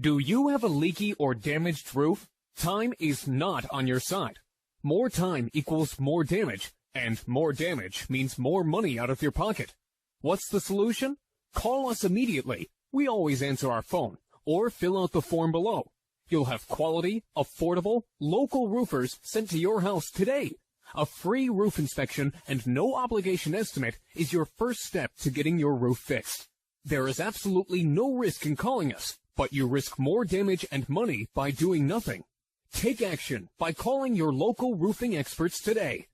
Do you have a leaky or damaged roof? Time is not on your side. More time equals more damage, and more damage means more money out of your pocket. What's the solution? Call us immediately. We always answer our phone, or fill out the form below. You'll have quality, affordable, local roofers sent to your house today. A free roof inspection and no obligation estimate is your first step to getting your roof fixed. There is absolutely no risk in calling us, but you risk more damage and money by doing nothing. Take action by calling your local roofing experts today.